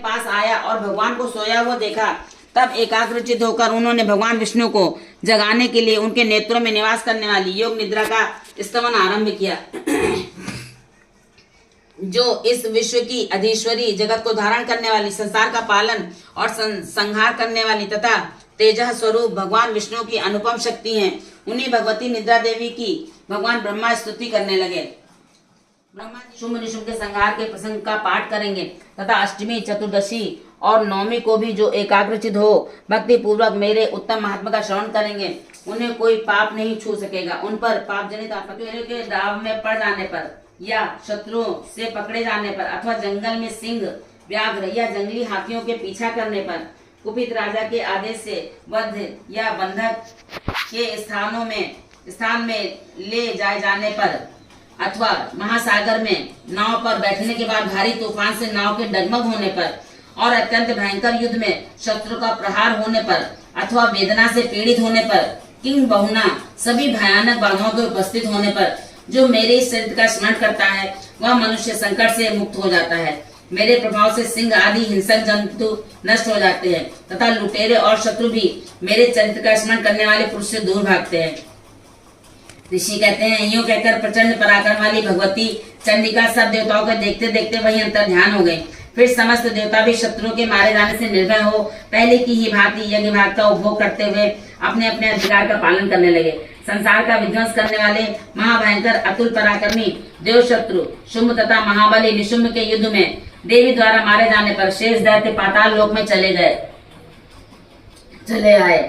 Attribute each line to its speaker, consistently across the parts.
Speaker 1: पास आया और भगवान को सोया हुआ देखा। तब एकाग्रचित होकर उन्होंने भगवान विष्णु को जगाने के लिए उनके नेत्रों में निवास करने वाली योग निद्रा का स्तवन आरंभ किया, जो इस विश्व की अधीश्वरी, जगत को धारण करने वाली, संसार का पालन और संहार करने वाली तथा तेजः स्वरूप भगवान विष्णु की अनुपम शक्ति हैं। उन्हीं भगवती निद्रा देवी की भगवान ब्रह्मा स्तुति करने लगे। ब्रह्मा जी शुंभ निशुंभ के संहार के प्रसंग का पाठ करेंगे तथा अष्टमी, चतुर्दशी और नवमी को भी जो एकाग्रचित हो भक्ति पूर्वक मेरे उत्तम महात्मा का श्रवण करेंगे, उन्हें कोई पाप नहीं छू सकेगा। उन पर पाप जनित आपत्तियों के दाव में पड़ जाने पर या शत्रुओं से पकड़े जाने पर अथवा जंगल में सिंह, व्याघ्र या जंगली हाथियों के पीछा करने पर, कुपित राजा के आदेश से वध या बंधक के स्थान में ले जाए जाने पर अथवा महासागर में नाव पर बैठने के बाद भारी तूफान से नाव के डगमग होने पर और अत्यंत भयंकर युद्ध में शत्रु का प्रहार होने पर अथवा वेदना से पीड़ित होने पर, किंग बहुना सभी भयानक बाधाओं के उपस्थित होने पर जो मेरे इस चरित्र का स्मरण करता है वह मनुष्य संकट से मुक्त हो जाता है। मेरे प्रभाव से सिंह आदि हिंसक जंतु नष्ट हो जाते हैं तथा लुटेरे और शत्रु भी मेरे चरित्र का स्मरण करने वाले पुरुष से दूर भागते हैं। ऋषि कहते हैं, यूं कहकर प्रचंड पराक्रम वाली भगवती चंडिका सब देवताओं को देखते देखते वही अंतर ध्यान हो गई। फिर समस्त देवता भी शत्रुओं के मारे जाने से निर्भय हो पहले की ही भांति यज्ञ भाग का उपभोग करते हुए अपने अपने अधिकार का पालन करने लगे। संसार का विध्वंस करने वाले महाभयंकर अतुल पराक्रमी देव शत्रु शुंभ तथा महाबली निशुंभ के युद्ध में देवी द्वारा मारे जाने पर शेष दैत्य पाताल लोक में चले आए।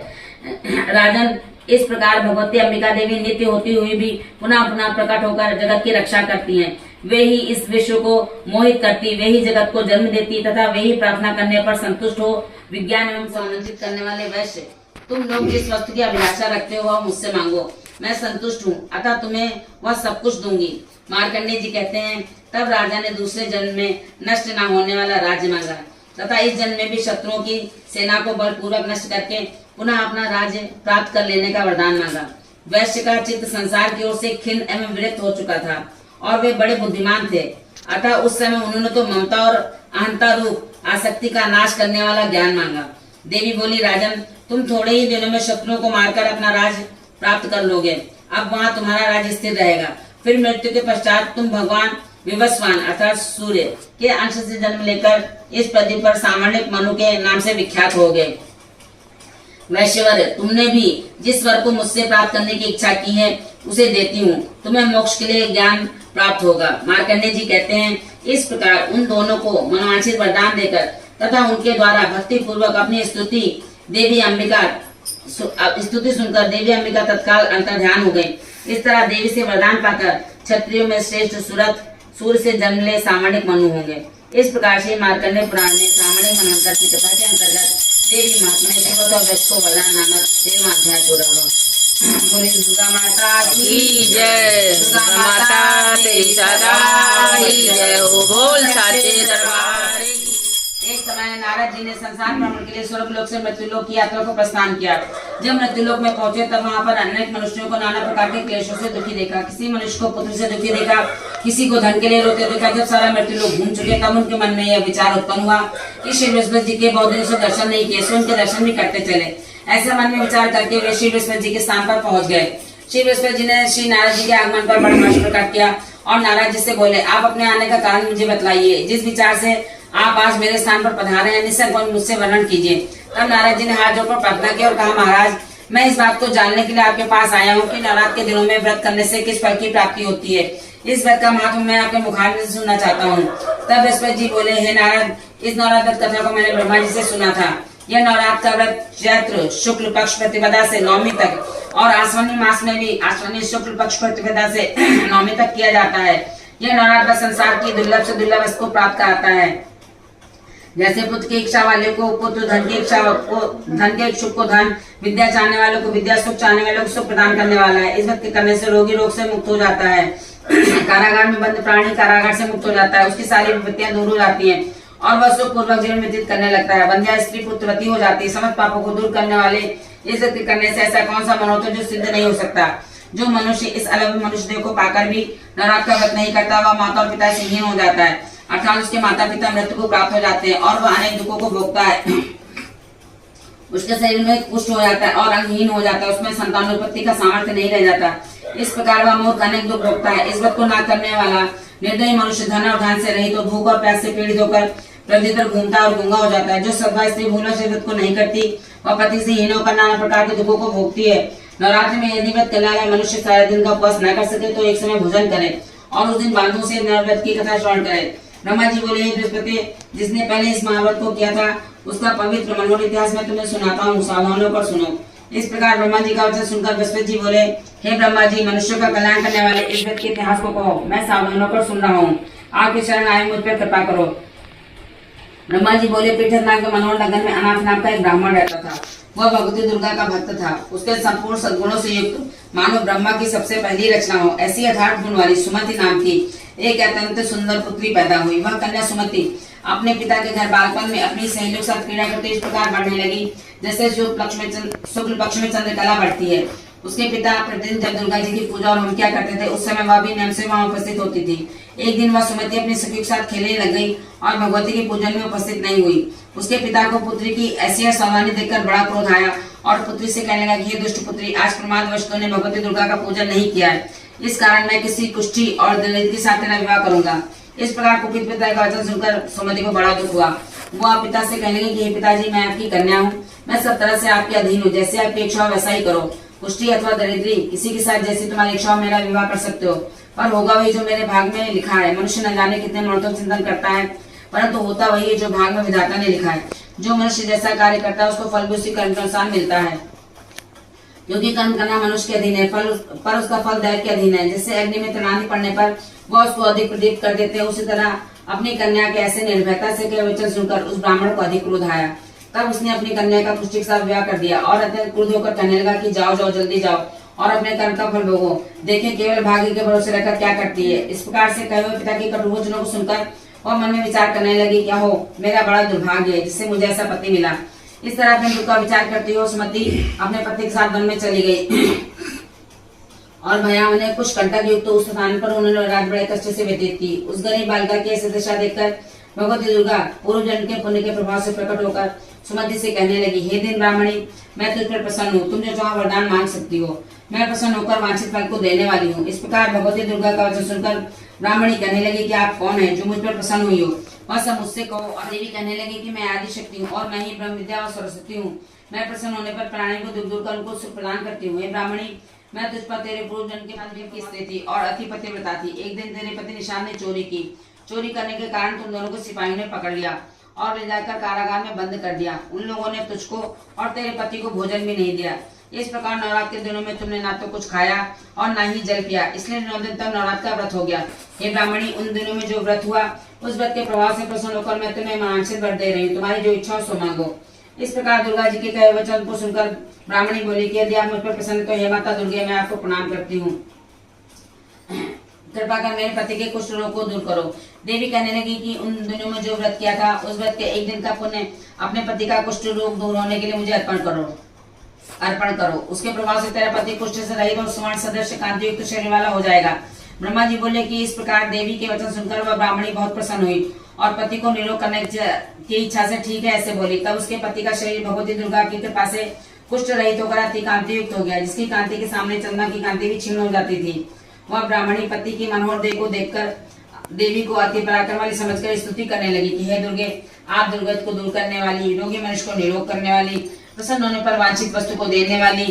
Speaker 1: राजन, इस प्रकार भगवती अंबिका देवी नित्य होती हुई भी पुनः पुनः प्रकट होकर जगत की रक्षा करती हैं। वे ही इस विश्व को मोहित करती, वे ही जगत को जन्म देती तथा वे ही प्रार्थना करने पर संतुष्ट हो विज्ञान एवं समन्वित करने वाले वैश्य। तुम लोग जिस वस्तु की अभिलाषा रखते हो वह मुझसे मांगो, मैं संतुष्ट हूँ, अतः तुम्हें वह सब कुछ दूंगी। मार्कंडेय जी कहते हैं, तब राजा ने दूसरे जन्म में नष्ट न होने वाला राज्य मांगा तथा इस जन्म में भी शत्रुओं की सेना को बलपूर्वक नष्ट करके पुनः अपना राज्य प्राप्त कर लेने का वरदान मांगा। वैश्य का चित्त संसार की ओर से खिन्न एवं विरक्त हो चुका था और वे बड़े बुद्धिमान थे, अतः उस समय उन्होंने तो ममता और अहंता रूप आसक्ति का नाश करने वाला ज्ञान मांगा। देवी बोली, राजन, तुम थोड़े ही दिनों में शत्रुओं को मारकर अपना राज्य प्राप्त कर लोगे। अब वहाँ तुम्हारा राज्य स्थिर रहेगा। फिर मृत्यु के पश्चात तुम भगवान विवस्वान अर्थात सूर्य के अंश से जन्म लेकर इस पृथ्वी पर सामान्य मनु के नाम से विख्यात हो गए। वैश्यवर, तुमने भी जिस वर को मुझसे प्राप्त करने की इच्छा की है उसे देती हूँ, तुम्हें मोक्ष के लिए ज्ञान प्राप्त होगा। मार्कंडेय जी कहते हैं, इस प्रकार उन दोनों को मनोवांछित वरदान देकर तथा उनके द्वारा भक्ति पूर्वक अपनी स्तुति सुनकर देवी अंबिका तत्काल अंतर्ध्यान हो गई। इस तरह देवी से वरदान पाकर क्षत्रियों में श्रेष्ठ सूर्य से जन्म ले सामान्य मनु होंगे। इस प्रकार से मार्कंडेय पुराण में सामान्य मनवंतर की कथा के अंतर्गत देवी महात्मा शिवत और वैश्य को वरदान नामक 13वां अध्याय पूरा हुआ। बोली दुर्गा माता की जय, दुर्गा माता तेरी सदा ही जय हो, बोल साचे दरबार की। एक समय नारद जी ने संसार भ्रमण के लिए स्वर्गलोक से मृत्युलोक की यात्रा को प्रस्थान किया। जब मृत्युलोक में पहुंचे तब वहां पर अनेक मनुष्यों को नाना प्रकार के क्लेशों से दुखी देखा। किसी मनुष्य को पुत्र से दुखी देखा, किसी को धन के लिए रोते देखा। जब सारा मृत्युलोक घूम चुके तब उनके मन में यह विचार उत्पन्न हुआ कि श्री बृहस्पति जी के बहुत दिन से दर्शन नहीं किए, सो उनके दर्शन भी करते चले। ऐसे मन में विचार करके वे श्री बृहस्पति जी के स्थान पर पहुंच गए। श्री बृहस्पति जी ने श्री नारद जी के आगमन पर बड़ा हर्ष प्रकट किया और नारद जी से बोले, आप अपने आने का कारण मुझे बतलाइए। जिस विचार से आप आज मेरे स्थान पर पधारे हैं, निसंकोच मुझसे वर्णन कीजिए। तब नारद जी ने हाथ जोड़कर प्रार्थना की और कहा, महाराज, मैं इस बात को जानने के लिए आपके पास आया हूँ कि नवरात्र के दिनों में व्रत करने से किस फल की प्राप्ति होती है। इस व्रत का महत्व मैं आपके मुखारबिंद से सुनना चाहता हूँ। तब बृहस्पति जी बोले, हे नारद, इस नवरात्र कथा को मैंने ब्रह्मा जी से सुना था। यह नवरात्र का व्रत चैत्र शुक्ल पक्ष प्रतिपदा से नवमी तक और आश्विनी मास में भी आश्विनी शुक्ल पक्ष प्रतिपदा से नवमी तक किया जाता है। यह नवरात्र संसार की दुर्लभ से दुर्लभ वस्तु प्राप्त कराता है। जैसे पुत्र की इच्छा वाले को पुत्र, धन की इच्छा को धन, के इच्छुक को धन, विद्या चाहने वालों को विद्या, सुख चाहने वालों को सुख प्रदान करने वाला है। इस व्रत के करने से रोगी रोग से मुक्त हो जाता है, कारागार में बंद प्राणी कारागार से मुक्त हो जाता है, उसकी सारी विपत्तियां दूर हो जाती हैं और वह सुख पूर्वक जीवन व्यतीत करने लगता है। बंध्या स्त्री पुत्रवती हो जाती है। समस्त पापों को दूर करने वाले इस व्रत के करने से ऐसा कौन सा मन होता है जो सिद्ध नहीं हो सकता। जो मनुष्य इस अलग मनुष्य देव को पाकर भी नवरात्र का व्रत नहीं करता, वह माता और पिता से हीन हो जाता है। अर्थात उसके माता पिता मृत्यु को प्राप्त हो जाते हैं और वह अनेक दुखों को भोगता है। उसके शरीर में कुष्ठ हो जाता है और अंगहीन हो जाता है, उसमें संतानोत्पत्ति का सामर्थ्य नहीं रह जाता। इस प्रकार वह मूर्ख अनेक दुख भोगता है। इस व्रत को ना करने वाला निर्दयी मनुष्य धन और ध्यान से रहित तो भूख और प्यास से पीड़ित होकर प्रत्येतर घूमता और गूंगा हो जाता है। जो सद्भाव स्त्री भूलों से व्रत को नहीं करती वह पति से हीन होकर नाना प्रकार के दुखों को भोगती है। नवरात्रि में यदि व्रत करने वाला मनुष्य सारे दिन का उपवास न कर सके तो एक समय भोजन करे और उस दिन बांधों से नवव्रत की कथा श्रवण करे। ब्रह्मा जी बोले, हे बृहस्पति, जिसने पहले इस महाव्रत को किया था उसका पवित्र मनोहर इतिहास में तुम्हें सुनाता हूँ, सावधान होकर सुनो। इस प्रकार ब्रह्मा जी का वचन सुनकर बृहस्पति जी बोले, हे ब्रह्मा जी, मनुष्य का कल्याण करने वाले इस व्रत के इतिहास को कहो, मैं सावधान होकर सुन रहा हूँ। आपके शरण आए, मुझ पर कृपा करो। ब्रह्मा जी बोले, पीठर नाम के मनोहर नगर में अनाथ नाम का एक ब्राह्मण रहता था। वह भगवती दुर्गा का भक्त था। उसके संपूर्ण सद्गुणों से युक्त मानो ब्रह्मा की सबसे पहली रचना हो ऐसी 18 गुण वाली सुमति नाम की एक अत्यंत सुंदर पुत्री पैदा हुई। वह कन्या सुमति अपने पिता के घर बालपन में अपनी सहेलियों के साथ क्रीड़ा करते इस प्रकार बढ़ने लगी जैसे शुक्ल पक्ष में चंद्रकला बढ़ती है। उसके पिता प्रतिदिन जब दुर्गा जी की पूजा और होम किया करते थे उस समय वह भी नियम से वहां उपस्थित होती थी। एक दिन वह सुमति अपनी सखी के साथ खेलने लग गई और भगवती के पूजन में उपस्थित नहीं हुई। उसके पिता को पुत्री की ऐसी सावधानी देखकर बड़ा क्रोध आया और पुत्री से कहने लगा, हे दुष्ट पुत्री, आज प्रमादवश तूने भगवती दुर्गा का पूजन नहीं किया है, इस कारण मैं किसी कुष्ठी और दलित के साथ तेरा विवाह करूंगा। इस प्रकार कुपित पिता का वचन सुनकर सुमति को बड़ा दुख हुआ। वो पिता से कहने लगी कि हे पिताजी, मैं आपकी कन्या हूँ, मैं सब तरह से आपके अधीन हूँ, जैसे आपकी इच्छा हो वैसा ही करो। कुष्ठी अथवा दरिद्री किसी के साथ जैसी तुम्हारी इच्छा हो मेरा विवाह कर सकते हो, पर होगा वही जो मेरे भाग में लिखा है। मनुष्य न जाने कितने मनोरथ चिंतन करता है, परंतु होता वही है जो भाग में विधाता ने लिखा है। जो मनुष्य जैसा कार्य करता है उसको फल भी उसी कर्म के अनुसार मिलता है, क्योंकि कर्म करना मनुष्य के अधीन है, पर उसका फल दैव के अधीन है। जैसे अग्नि में तनानी पड़ने पर वह उसको अधिक प्रदीप्त कर देते हैं, उसी तरह अपनी कन्या के ऐसे निर्भयता से के वचन सुनकर उस ब्राह्मण को अधिक क्रोध आया। तब उसने अपनी कन्या का पुष्टि के साथ विवाह कर दिया और अत्यंत क्रोध होकर कहने लगा कि जाओ जाओ जल्दी जाओ और अपने कर्म का फल भोगो, देखें केवल भाग्य के भरोसे रहकर क्या करती है। इस प्रकार से कहे हुए पिता की कटु वचनों को सुनकर वह मन में विचार करने लगी, क्या हो मेरा बड़ा दुर्भाग्य है जिससे मुझे ऐसा पति मिला। इस तरह अपने दुख का विचार करती हुई सुमति अपने पति के साथ वन में चली गई और भयावन ने कुछ कंटक युक्त उस स्थान पर उन्होंने रात बड़े कष्ट से व्यतीत की। उस गरीब बालिका की ऐसी दशा देखकर भगवती दुर्गा पूर्व जन्म के पुण्य के प्रभाव से प्रकट होकर सुमति से कहने लगी, हे दिन ब्राह्मणी, मैं तुझ पर प्रसन्न हूँ, तुम जो चाहो वरदान मांग सकती हो, मैं प्रसन्न होकर वांछित फल को देने वाली हूँ। इस प्रकार भगवती दुर्गा का वचन सुनकर ब्राह्मणी कहने लगी कि आप कौन है जो मुझ पर प्रसन्न हुई हो, वह सब मुझसे कहो। और देवी कहने लगी कि मैं आदि शक्ति हूँ और मैं ही ब्रह्म विद्या और सरस्वती हूँ। मैं प्रसन्न होने पर प्राणी को दुख दूर कर उनको सुख प्रदान करती हूँ। हे ब्राह्मणी, मैं तुझ पर तेरे पूर्व जन्म के बाद की स्त्री थी और अति पतिव्रता थी। एक दिन तेरे पति निषाद ने चोरी की। चोरी करने के कारण तुम दोनों को सिपाहियों ने पकड़ लिया और ले जाकर कारागार में बंद कर दिया। उन लोगों ने तुझको और तेरे पति को भोजन भी नहीं दिया। इस प्रकार नवरात्र के दिनों में तुमने ना तो कुछ खाया और ना ही जल पिया, इसलिए 9 दिन तक नवरात्र का व्रत हो गया। हे ब्राह्मणी, उन दिनों में जो व्रत हुआ उस व्रत के प्रभाव से प्रसन्न होकर मैं तुम्हें वांछित वर दे रही हूँ, तुम्हारी जो इच्छा हो सो मांगो। इस प्रकार दुर्गा जी के कहे वचन को सुनकर ब्राह्मणी बोली कि यदि आप मुझ पर प्रसन्न तो हे माता दुर्गे, मैं आपको प्रणाम करती हूँ, कृपा कर मेरे पति के कुष्ठ रोग को दूर करो। देवी कहने लगी कि उन दिनों में जो व्रत किया था उस व्रत के एक दिन का पुण्य अपने पति का कुष्ठ रोग दूर होने के लिए मुझे अर्पण करो। उसके प्रभाव से तेरा पति कुष्ठ से रहित और स्वर्ण सदृश कांति युक्त शरीर वाला हो जाएगा। ब्रह्मा जी बोले कि इस प्रकार देवी के वचन सुनकर वह ब्राह्मणी बहुत प्रसन्न हुई और पति को निरोग करने की इच्छा से ठीक है ऐसे बोली। तब उसके पति का शरीर भगवती दुर्गा की कृपा से कुष्ठ रहित होकर अति कांति युक्त हो गया, जिसकी कांति के सामने चंद्रमा की कांति भी क्षीण हो जाती थी। वह ब्राह्मणी पति की मनोहर देह को देखकर देवी को अति पराक्रम वाली समझकर स्तुति करने लगी कि हे दुर्गे, आप दुर्गत को दूर करने वाली, रोगी मनुष्य को निरोग करने वाली, प्रसन्न होने पर वांछित वस्तु को देने वाली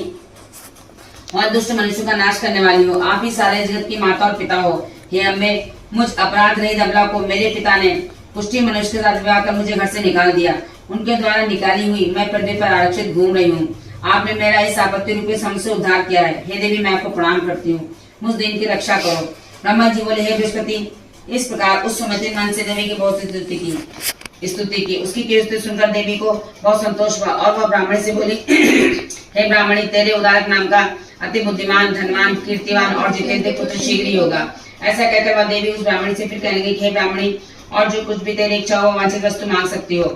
Speaker 1: और दुष्ट मनुष्य का नाश करने वाली हो। आप ही सारे जगत की माता और पिता हो। हे अम्बे, मुझ अपराध रहित अबला को मेरे पिता ने पुष्टि मनुष्य के साथ विवाह कर मुझे घर से निकाल दिया। उनके द्वारा निकाली हुई मैं पृथ्वी पर आरक्षित घूम रही हूँ। आपने मेरा इस आपत्ति रूपी सम से उद्धार किया है। हे देवी, मैं आपको प्रणाम करती हूँ, मुझ दिन की रक्षा करो। ब्रह्मा जी बोले, हे बृहस्पति, इस प्रकार उस सुमति मन से देवी की बहुत स्तुति की। उसकी कीर्ति सुनकर देवी को बहुत संतोष हुआ और वह ब्राह्मणी से बोली, हे ब्राह्मणी, तेरे उदारक नाम का अति बुद्धिमान, धनवान, कीर्तिवान और जितेंद्र पुत्र शीघ्र ही होगा। ऐसा कहकर वह देवी उस ब्राह्मणी से फिर कहने लगी, हे ब्राह्मणी, और जो कुछ भी तेरी इच्छा हो वांछित वस्तु मांग सकती हो।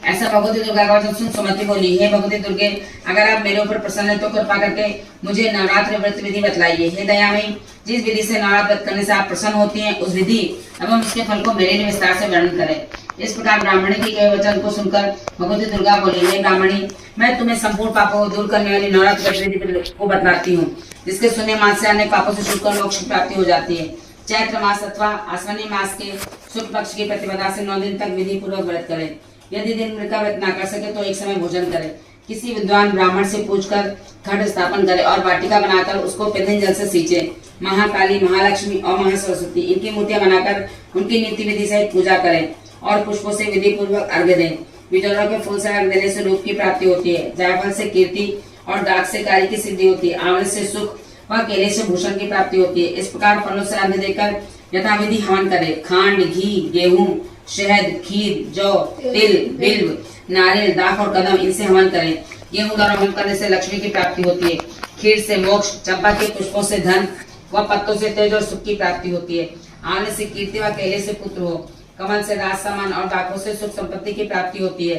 Speaker 1: ऐसा भगवती दुर्गा का वचन सुन सुमति बोली, हे भगवती दुर्गे, अगर आप मेरे ऊपर प्रसन्न हैं तो कृपा करके मुझे नवरात्र व्रत विधि बतलाइए। हे दयामयी, जिस विधि से नवरात्र व्रत करने से आप प्रसन्न होती हैं, उस विधि एवं उसके फल को मेरे लिए विस्तार से वर्णन करें। इस प्रकार ब्राह्मणी के कहे वचन को सुनकर भगवती दुर्गा बोली, हे ब्राह्मणी, मैं तुम्हें संपूर्ण पापों को दूर करने वाली नवरात्र व्रत विधि को बतलाती हूँ, जिसके सुनने मात्र से अनेक पापों से छूटकर मोक्ष की प्राप्ति हो जाती है। चैत्र मास अथवा आश्विनी मास के शुक्ल पक्ष की प्रतिपदा से 9 दिन तक विधि पूर्वक व्रत करें। यदि दिन भर का व्रत न कर सके तो एक समय भोजन करें। किसी विद्वान ब्राह्मण से पूछकर घट स्थापन करें और वाटिका बनाकर उसको पिंधन जल से सींचे। महाकाली, महालक्ष्मी और महासरस्वती इनकी मूर्तियां बनाकर उनकी नीति विधि सहित पूजा करें और पुष्पों से विधि पूर्वक अर्घ्य दें। बिजौरों के फूल से अर्घ्य देने से रूप की प्राप्ति होती है। जायफल से कीर्ति और दाग से कार्य की सिद्धि होती है। आंवले से सुख व केले से भूषण की प्राप्ति होती है। इस प्रकार फलों से अर्घ्य देकर यथाविधि हवन करें। खांड, घी, गेहूं, शहद, खीर, जौ, तिल, बिल्व, नारियल, दाख और कदम इनसे हवन करें। गेहूं द्वारा हवन करने से लक्ष्मी की प्राप्ति होती है। खीर से मोक्ष, चंपा के पुष्पों से धन व पत्तों से तेज और सुख की प्राप्ति होती है। आंवले से कीर्ति व केले से पुत्र हो। कमल से राज सम्मान और दाखों से सुख संपत्ति की प्राप्ति होती है।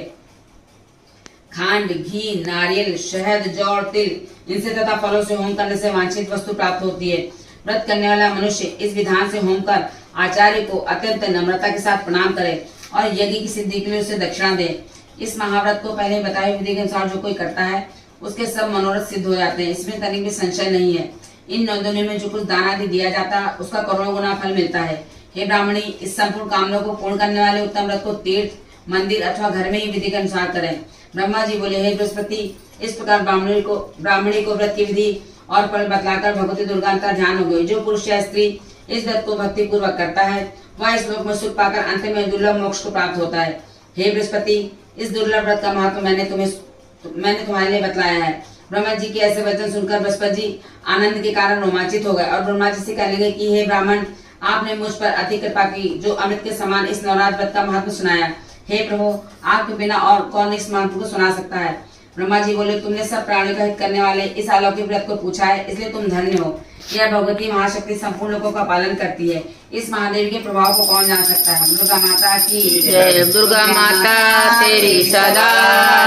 Speaker 1: खांड, घी, नारियल, शहद, जौ और तिल इनसे तथा फलों से होम करने से वांछित वस्तु प्राप्त होती है। व्रत करने वाला मनुष्य इस विधान से होम कर आचार्य को अत्यंत नम्रता के साथ प्रणाम करे और यज्ञ की सिद्धि के लिए उसे दक्षिणा दे। इस महाव्रत को पहले बताए विधि के अनुसार जो कोई करता है उसके सब मनोरथ सिद्ध हो जाते हैं, इसमें तनिक भी संशय नहीं है। इन 9 दिनों में जो कुछ दान आदि दिया जाता है उसका करोड़ों गुना फल मिलता है। हे ब्राह्मणी, इस संपूर्ण कामनाओं को पूर्ण करने वाले उत्तम व्रत को तीर्थ, मंदिर अथवा घर में ही विधि के अनुसार करें। ब्रह्मा जी बोले, हे बृहस्पति, इस प्रकार ब्राह्मणी को व्रत की विधि और फल बतलाकर भगवती दुर्गा का ध्यान हो गई। जो पुरुष या स्त्री इस व्रत को भक्ति पूर्वक करता है वह इस लोक में सुख पाकर अंत में दुर्लभ मोक्ष को प्राप्त होता है। हे बृहस्पति, इस दुर्लभ व्रत का महत्व मैंने तुम्हारे लिए बतलाया है। ब्रह्मा जी के ऐसे वचन सुनकर बृहस्पति जी आनंद के कारण रोमांचित हो गए और ब्रह्मा जी से कहने लगे कि हे ब्राह्मण, आपने मुझ पर अति कृपा की जो अमृत के समान इस नवरात्र व्रत का महत्व सुनाया। हे प्रभु, आपके बिना और कौन इस महत्व को सुना सकता है। ब्रह्मा जी बोले, तुमने सब प्राणियों का हित करने वाले इस अलौकिक व्रत को पूछा है, इसलिए तुम धन्य हो। यह भगवती महाशक्ति संपूर्ण लोगों का पालन करती है। इस महादेवी के प्रभाव को कौन जान सकता है। दुर्गा माता की
Speaker 2: जय। दुर्गा माता तेरी सदा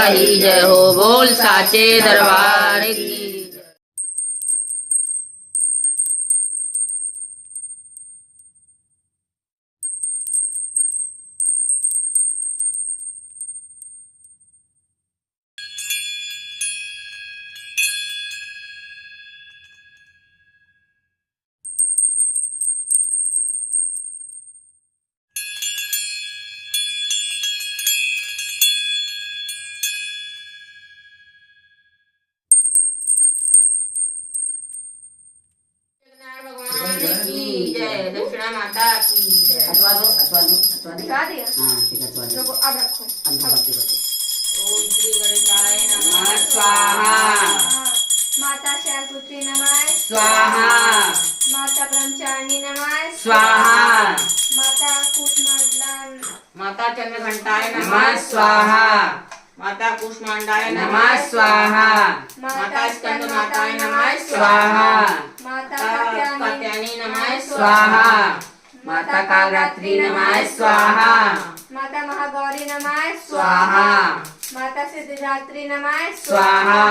Speaker 2: ही जय हो। बोल साचे दरबार की। जय। दक्षिणा माता की जय।
Speaker 1: अथवा दो
Speaker 3: दिखा दिया।
Speaker 1: हाँ ठीक है, अथवा दो।
Speaker 3: रुको, अब रखो।
Speaker 1: भक्ति करो।
Speaker 2: ओम श्री गणेशाय नमः
Speaker 1: स्वाहा।
Speaker 3: माता शैलपुत्री नमः
Speaker 1: स्वाहा।
Speaker 3: माता ब्रह्मचारिणी नमः
Speaker 1: स्वाहा।
Speaker 3: माता कुष्मांडा
Speaker 2: माता चंद्रघंटाय
Speaker 1: नमः स्वाहा।
Speaker 2: माता कुष्मांडाय
Speaker 1: नमः स्वाहा।
Speaker 2: माता स्कंद माताय नमः
Speaker 1: स्वाहा।
Speaker 3: माता
Speaker 2: कात्यायनी नमः
Speaker 1: स्वाहा। माता कालरात्रि नमः स्वाहा।
Speaker 3: माता महागौरी नमः
Speaker 1: स्वाहा।
Speaker 3: माता सिद्धिदात्री नमः
Speaker 1: स्वाहा।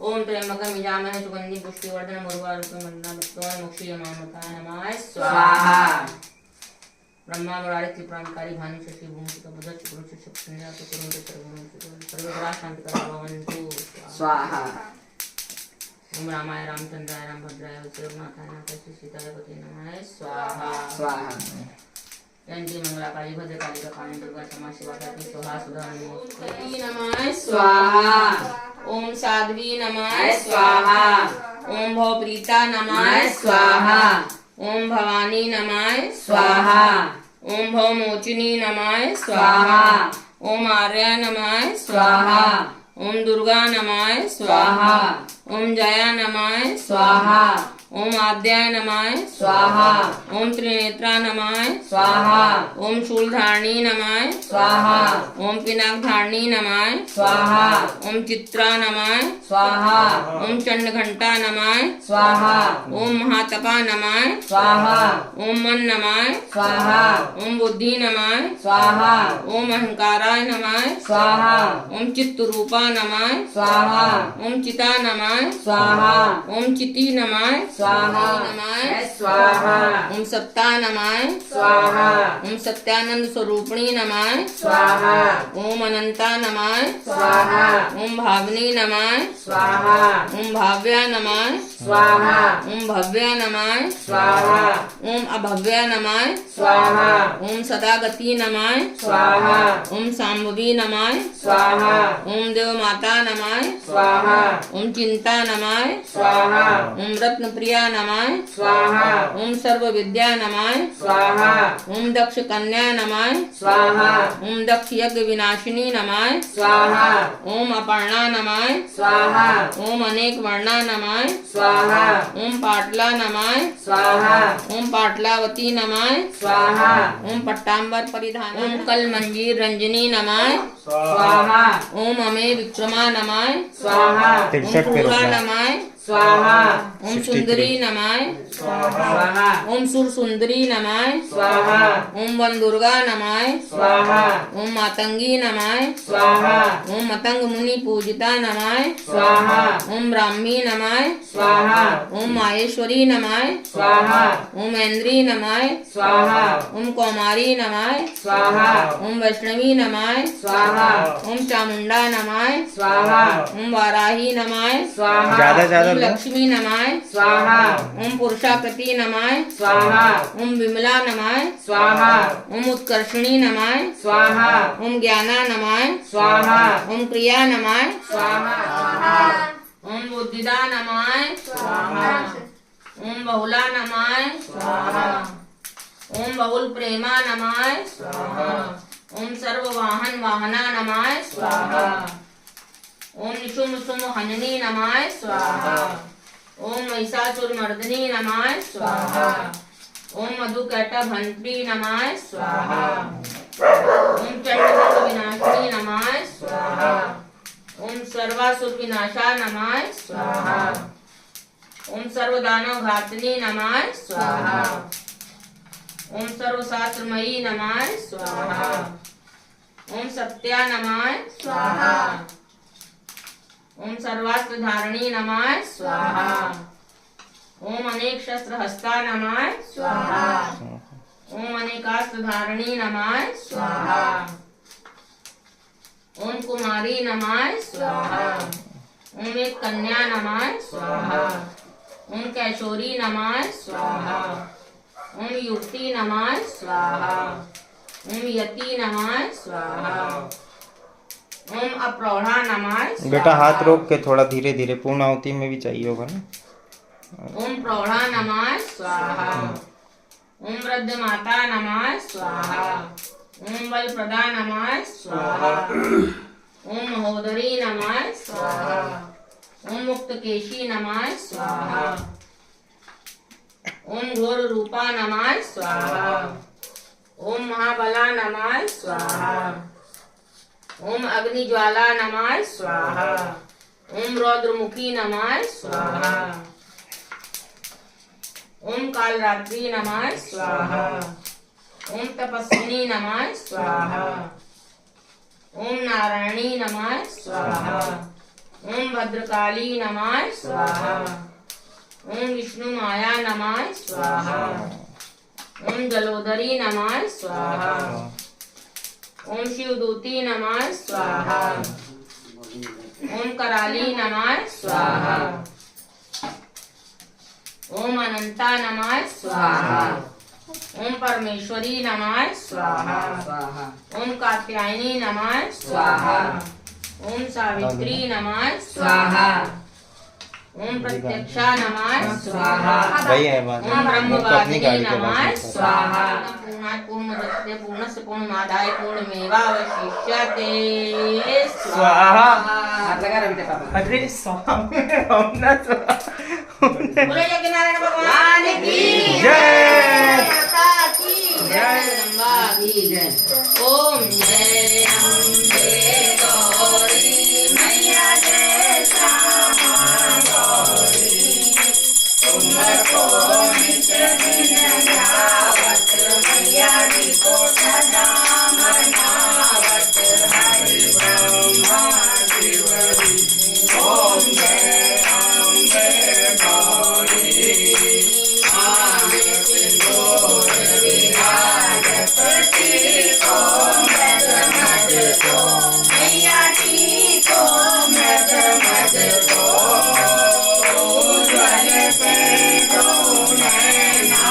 Speaker 2: ओम त्र्यंबकम यजामहे सुगंधि पुष्टिवर्धनम उर्वारुकम वंदनामि मोक्षीयमामृताय नमः
Speaker 1: स्वाहा।
Speaker 2: ब्रह्मा मुरारी त्रिपुरांतकारी भानु शशि भूमिका बुध चक्र चक्षु संध्या चक्र सर्वग्रह शांति भवन्तु
Speaker 1: स्वाहा।
Speaker 2: ओम रामाय रामचंद्राय रामभद्राय रघुनाथाय नाथाय सीताय पते नमः स्वाहा।
Speaker 1: स्वाहा।
Speaker 2: जयंती मंगला काली भद्रकाली काली दुर्गा क्षमा शिवा काली सोहा सुधा नमोस्तुते नमः
Speaker 1: स्वाहा।
Speaker 2: ओम साध्वी नमः
Speaker 1: स्वाहा।
Speaker 2: ओम भवप्रीता नमः
Speaker 1: स्वाहा।
Speaker 2: ओम भवानी नमः
Speaker 1: स्वाहा।
Speaker 2: ओम भवमोचिनी नमः
Speaker 1: स्वाहा।
Speaker 2: ओम आर्या नमः
Speaker 1: स्वाहा।
Speaker 2: ओम दुर्गा नमः
Speaker 1: स्वाहा।
Speaker 2: ओम जया नमः
Speaker 1: स्वाहा।
Speaker 2: ओम आद्याय नमाय
Speaker 1: स्वाहा
Speaker 2: ओम त्रिनेत्रा नमाय
Speaker 1: स्वाहा
Speaker 2: ओम शूलधारणी नमाय
Speaker 1: स्वाहा
Speaker 2: ओम पिनाकधारणी नमाय
Speaker 1: स्वाहा
Speaker 2: ओम चित्रा नमाय
Speaker 1: स्वाहा
Speaker 2: ओम चंडघंटा नमाय
Speaker 1: स्वाहा
Speaker 2: ओम महातपा नमाय
Speaker 1: स्वाहा
Speaker 2: ओम मन नमाय
Speaker 1: स्वाहा
Speaker 2: ओम बुद्धि नमाय
Speaker 1: स्वाहा
Speaker 2: ओम अहंकाराय नमाय
Speaker 1: स्वाहा
Speaker 2: ओम चित्तरूपा नमाय
Speaker 1: स्वाहा
Speaker 2: ओम चिता नमाय
Speaker 1: स्वाहा
Speaker 2: ओम चिति नमाय
Speaker 1: स्वाहा
Speaker 2: नमाय
Speaker 1: स्वाहा
Speaker 2: ओम सत्ता नमाय
Speaker 1: स्वाहा
Speaker 2: ओम सत्यानंद स्वरूपिणी नमाय
Speaker 1: स्वाहा
Speaker 2: ओम अनंता नमाय
Speaker 1: स्वाहा
Speaker 2: ओम भावनी नमाय
Speaker 1: स्वाहा
Speaker 2: ओम भाव्या नमाय
Speaker 1: स्वाहा
Speaker 2: ओम भव्या नमाय
Speaker 1: स्वाहा
Speaker 2: ओम अभव्या नमाय
Speaker 1: स्वाहा
Speaker 2: ओम सदागति नमाय
Speaker 1: स्वाहा
Speaker 2: ओम सांभवी नमाय
Speaker 1: स्वाहा
Speaker 2: ओम देव माता नमाय
Speaker 1: स्वाहा
Speaker 2: ओम चिंता नमाय
Speaker 1: स्वाहा
Speaker 2: ओम रत्न प्रिया नमाय
Speaker 1: स्वाहा
Speaker 2: ओम सर्व विद्या नमाय
Speaker 1: स्वाहा
Speaker 2: ओम दक्ष कन्या नमाय
Speaker 1: स्वाहा
Speaker 2: ओम दक्ष यज्ञ विनाशिनी नमाय
Speaker 1: स्वाहा
Speaker 2: ओम अपर्णा नमाय
Speaker 1: स्वाहा
Speaker 2: ओम अनेक वर्णा नमाय
Speaker 1: स्वाहा
Speaker 2: ओम पाटला नमाय
Speaker 1: स्वाहा
Speaker 2: ओम पाटलावती नमाय
Speaker 1: स्वाहा
Speaker 2: ओम पट्टांबर परिधान ओम कल मंजीर रंजनी नमाय
Speaker 1: स्वाहा
Speaker 2: ओम अमे विक्रमा नमाय
Speaker 1: स्वाहा
Speaker 2: ओम पूरा नमाय
Speaker 1: स्वाहा
Speaker 2: ओम सुंदरी नमाय
Speaker 1: स्वाहा
Speaker 2: ओम सुर सुंदरी नमाय
Speaker 1: स्वाहा
Speaker 2: ओम वन दुर्गा नमाय
Speaker 1: स्वाहा
Speaker 2: ओम मातंगी नमाय
Speaker 1: स्वाहा
Speaker 2: ओम मतंग मुनि पूजिता नमाय
Speaker 1: स्वाहा
Speaker 2: ओम ब्राह्मी नमाय
Speaker 1: स्वाहा
Speaker 2: ओम माहेश्वरी नमाय
Speaker 1: स्वाहा
Speaker 2: ओम ऐन्द्री नमाय
Speaker 1: स्वाहा
Speaker 2: ओम कौमारी नमाय
Speaker 1: स्वाहा
Speaker 2: ओम वैष्णवी नमाय
Speaker 1: स्वाहा
Speaker 2: ओम चामुंडा नमाय
Speaker 1: स्वाहा
Speaker 2: ओम वाराही नमाय
Speaker 1: स्वाहा
Speaker 4: ज्यादा
Speaker 2: ओम लक्ष्मी नमाय
Speaker 1: स्वाहा
Speaker 2: ओम पुरुषाकृति नमाय
Speaker 1: स्वाहा
Speaker 2: ओम विमला नमाय
Speaker 1: स्वाहा
Speaker 2: ओम उत्कर्षणी नमाय
Speaker 1: स्वाहा
Speaker 2: ओम ज्ञाना नमाय
Speaker 1: स्वाहा
Speaker 2: ओम क्रिया नमाय
Speaker 1: स्वाहा
Speaker 2: ओम बुद्धिदा नमाय ओम बहुला नमाय ओम बहुल प्रेमा नमाय ओम सर्व वाहन वाहना नमाय ओम निशुम सुम हननी नमाय ओम महिषासुर मर्दनी नमाय ओम मधुकैटा भंत्री नमाय ओम चंडमुंड विनाशिनी नमाय ओम सर्वासुर विनाशा नमाय ओम सर्वदानव घातनी नमाय ओम सर्वशास्त्रमयी नमाय ओम सत्या नमाय ओम सर्वास्त्र धारणी नमाय ओम अनेक शस्त्र हस्ता नमाय ओम अनेकास्त्र धारणी नमाय ओम कुमारी नमाय ओम एक कन्या नमाय ओम कैशोरी नमाय ओम युक्ति नमाय ओम यति नमाय ओम अप्रौढ़ा नमाय
Speaker 4: बेटा हाथ रोक के थोड़ा धीरे धीरे, पूर्ण आहुति में भी चाहिए होगा ना।
Speaker 2: ओम प्रौढ़ा नमाय स्वाहा ओम वृद्ध माता नमाय स्वाहा ओम बल प्रदा नमाय स्वाहा ओम महोदरी नमाय स्वाहा ओम मुक्त केशी नमाय स्वाहा ओम घोर रूपा नमाय स्वाहा ओम महाबला नमाय स्वाहा ओम अग्नि ज्वाला नमाय स्वाहा ओम रौद्रमुखी नमाय स्वाहा ओम कालरात्रि नमाय स्वाहा ओम तपस्विनी नमाय स्वाहा ओम नारायणी नमाय स्वाहा ओम भद्रकाली नमाय स्वाहा ओम विष्णु माया नमाय स्वाहा ओम जलोदरी नमाय स्वाहा ओम शिवदूती नमाय स्वाहा ओम कराली नमाय स्वाहा ओम अनंता नमाय स्वाहा ओम परमेश्वरी नमाय स्वाहा ओम कात्यायनी नमाय स्वाहा ओम सावित्री नमाय स्वाहा ओम प्रत्यक्षा नमाय स्वाहा
Speaker 4: वही है बात,
Speaker 2: ओम
Speaker 4: वो तो अपनी
Speaker 2: ब्रह्मवादिनी
Speaker 4: गाड़ी के
Speaker 2: नमाय
Speaker 4: बात है।
Speaker 2: स्वाहा पूर्णमदस्य पूर्णस्य पूर्णमादाय पूर्णमेवावशिष्यते स्वाहा
Speaker 1: हाथ लगा रहे बेटे पापा।
Speaker 4: अरे स्वामी, हम ना
Speaker 2: बोलो यज्ञनारायण भगवान की
Speaker 4: जय।
Speaker 2: माता की जय, जगदम्बा की जय। ओम जय अम्बे गौरी मैया जय श्यामा गौरी, तुमको नित्य दिन ध्यावत मैया जी को सदा मनावत हरि ब्रह्मा शिवरी। ओम जय अम्बे गौरी मांग सिंदूर विराजत टीको मृग मद को मैया टीको मृग मद को, उज्ज्वल से दो नैना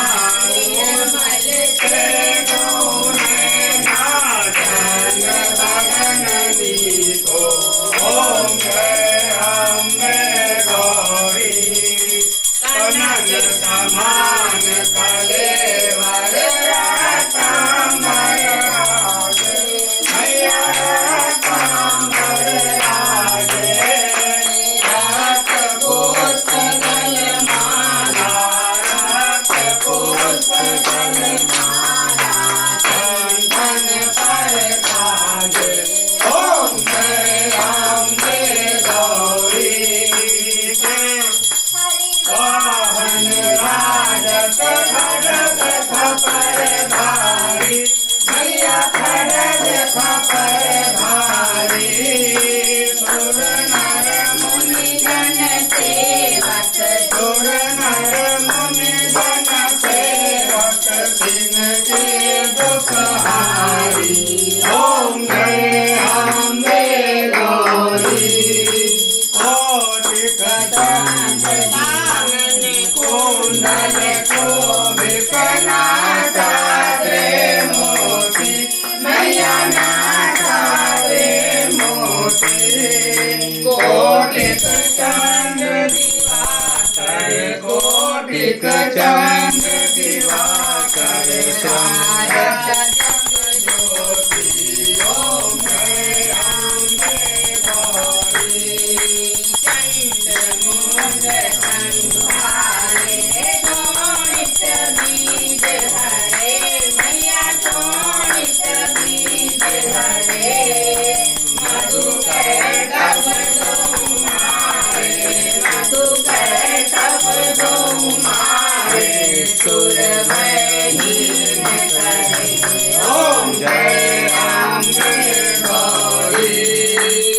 Speaker 2: निर्मल से दो नैना चंद्र बदन दीपो। ओम जय अम्बे गौरी कनक समान कलेवर रत्नांबर राजे, मैया रत्नांबर राजे। रक्त पुष्प गलमाला, रक्त पुष्प गलमाला चंदन पर ताजे। ओम जय अम्बे गौरी वाहन राजत खड़ग खपर भारी, मैया खड़ग खपर भारी। सुर नर मुनि जन सेवक, सुर नर मुनि जन सेवक तिनके दुख हारी। ओम जय अम्बे गौरी कोटिक चंद दानन कुंडल शोभित नासा रे मोती, मैया नासा रे मोती। कोटिक चंद दिवाकर, कोटिक चंद दिवाकर शारद जग ज्योति। ओम जय अम्बे गौरी चंड मुंड संहारे, शोणित बीज हरे, मैया शोणित बीज हरे। मधुकर तब दो मारे, मधुकर तब दो मारे, सुर भयहीन करे। ओम जय अम्बे गौरी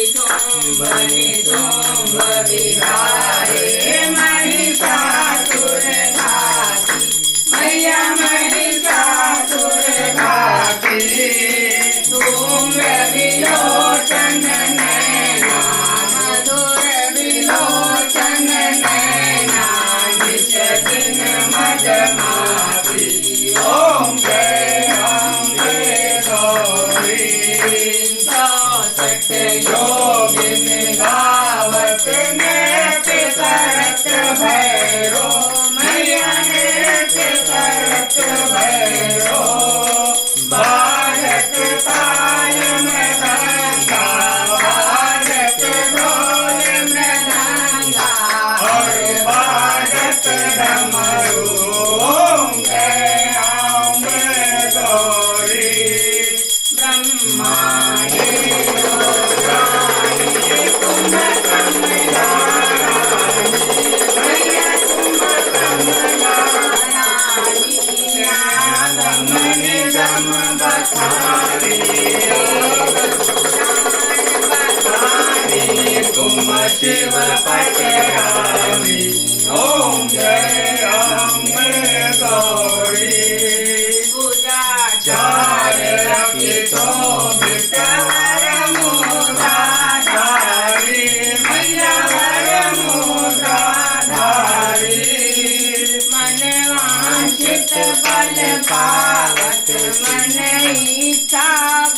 Speaker 2: शोभनि शोभ विहारे, महिषासुर घाती, मैया महिषासुर घाती। धूम्र विलोचन नैना, मधुर विलोचन नैना निज दिन मदमाती। ओम जय अम्बे गौरी 64 योगिन गावत नृत्य करत भैरो, मैया नृत्य करत भैरो। भारत ताल मृदंगा, भारत ढोल मृदंगा और भारत डमरू। ओम जय अम्बे गौरी ब्रह्मांडे रुद्राणी कुंभ कमला रानी, मैया कुंभ कमला रानी। नागम निगम बखारी, बखारी तुम शिव पटरानी। ओम जय अम्बे गौरी पूजा चार रखितो विटर मुराधारी, मैया हर मुराधारी। मन वांछित बल पावत, मन इच्छा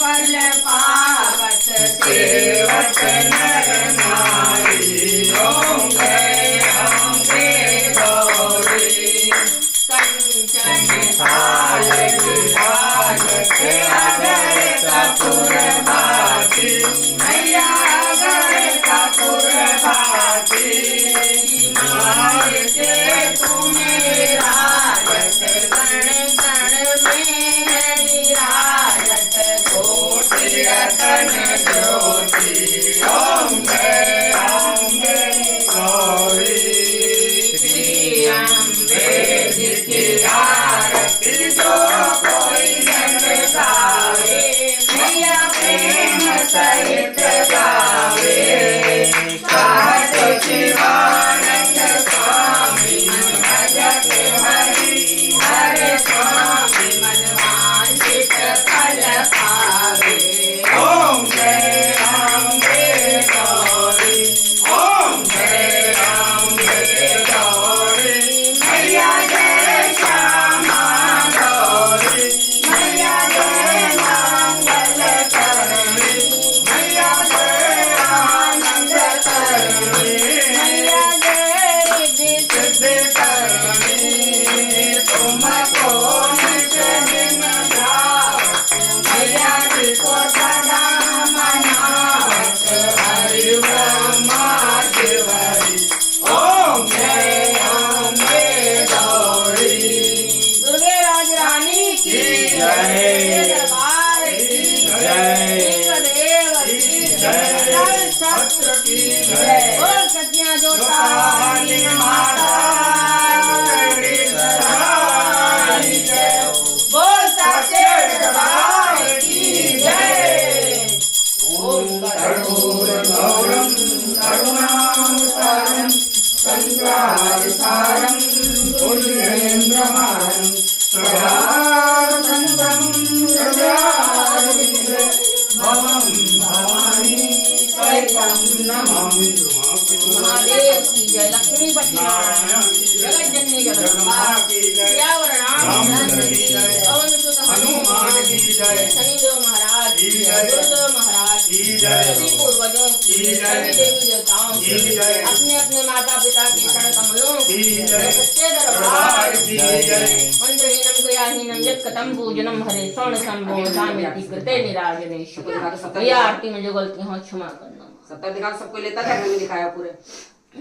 Speaker 2: बल पावत, सेवक नर नारी। ओम जय अम्बे गौरी कंचन थाल विराजत अगर कपूर सहित गावे कहत शिवानंद स्वामी मन भजत हरि हरे स्वामी मन वांछित फल पावे ओम जय अम्बे गौरी ओम जय अम्बे गौरी मैया जय श्यामा गौरी मैया जय मंगल करणी मैया जय आनंद करणी मैया जय रिद्धि सिद्धि करणी तुमको निज दिन ध्यावत मैया जी को सदा मनावत हरि ब्रह्मा शिव हरि ओम जय अम्बे गौरी दुर्गे राज रानी की जय दरबार की जय देव की जय सत्य की जय बोल सत्या जोता वाली माता की जय बोल सत्य दरबार की जय ओम कर्पूर गौरम करुणावतारम संसारसारम पुण्येन्द्रमारं सदा वसन्तं हृदयारविन्दे भवं भवानी सहितं नमामि महादेव की जय लक्ष्मीपति जगत जननी जगदम्बा की जय हनुमान की जय शनिदेव महाराज की जय गुरुदेव महाराज की जय सभी पूर्वजों की जय सभी देवी देवताओं की जय अपने अपने माता पिता के चरण कमलों की जय सच्चे दरबार की जय मंत्रहीनम क्रियाहीनम यत्कतम पूजनम हरे स्वर्ण संभो सामिति कृते निराजनेश भैया आरती में जो गलती हो क्षमा करना
Speaker 1: सबका दिखा सबको लेता था घर में दिखाया पूरे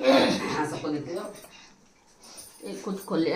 Speaker 1: हाँ सबको देते हो
Speaker 2: एक खुद खोले